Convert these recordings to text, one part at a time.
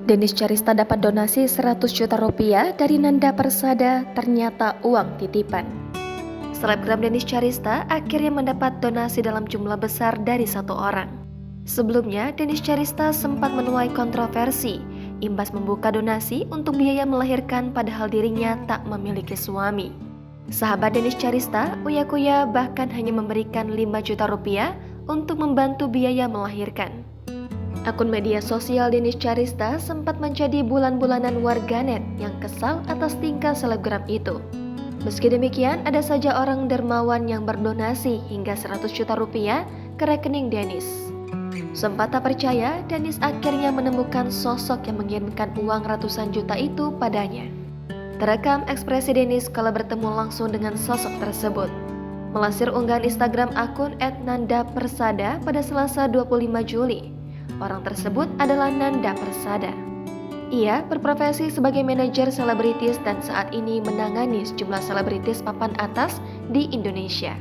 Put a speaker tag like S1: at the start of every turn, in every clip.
S1: Denis Charista dapat donasi 100 juta rupiah dari Nanda Persada, ternyata uang titipan. Selebgram Denis Charista akhirnya mendapat donasi dalam jumlah besar dari satu orang. Sebelumnya, Denis Charista sempat menuai kontroversi, imbas membuka donasi untuk biaya melahirkan padahal dirinya tak memiliki suami. Sahabat Denis Charista, Uya Kuya, bahkan hanya memberikan 5 juta rupiah untuk membantu biaya melahirkan. Akun media sosial Denis Charista sempat menjadi bulan-bulanan warganet yang kesal atas tingkah selebgram itu. Meski demikian, ada saja orang dermawan yang berdonasi hingga 100 juta rupiah ke rekening Denis. Sempat tak percaya, Denis akhirnya menemukan sosok yang mengirimkan uang ratusan juta itu padanya. Terekam ekspresi Denis kala bertemu langsung dengan sosok tersebut. Melansir unggahan Instagram akun @nandapersada pada Selasa 25 Juli. Orang tersebut adalah Nanda Persada. Ia berprofesi sebagai manajer selebritis dan saat ini menangani sejumlah selebritis papan atas di Indonesia.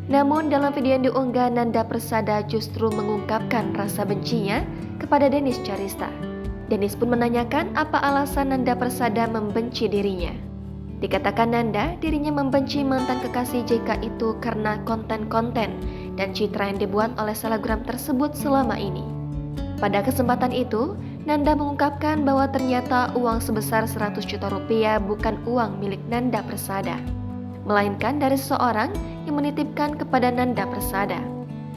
S1: Namun dalam video yang diunggah, Nanda Persada justru mengungkapkan rasa bencinya kepada Denis Charista. Denis pun menanyakan apa alasan Nanda Persada membenci dirinya. Dikatakan Nanda, dirinya membenci mantan kekasih JK itu karena konten-konten dan citra yang dibuat oleh selebgram tersebut selama ini. Pada kesempatan itu, Nanda mengungkapkan bahwa ternyata uang sebesar 100 juta rupiah bukan uang milik Nanda Persada, melainkan dari seseorang yang menitipkan kepada Nanda Persada.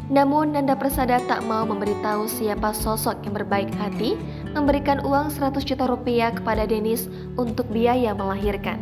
S1: Namun Nanda Persada tak mau memberitahu siapa sosok yang berbaik hati memberikan uang 100 juta rupiah kepada Denis untuk biaya melahirkan.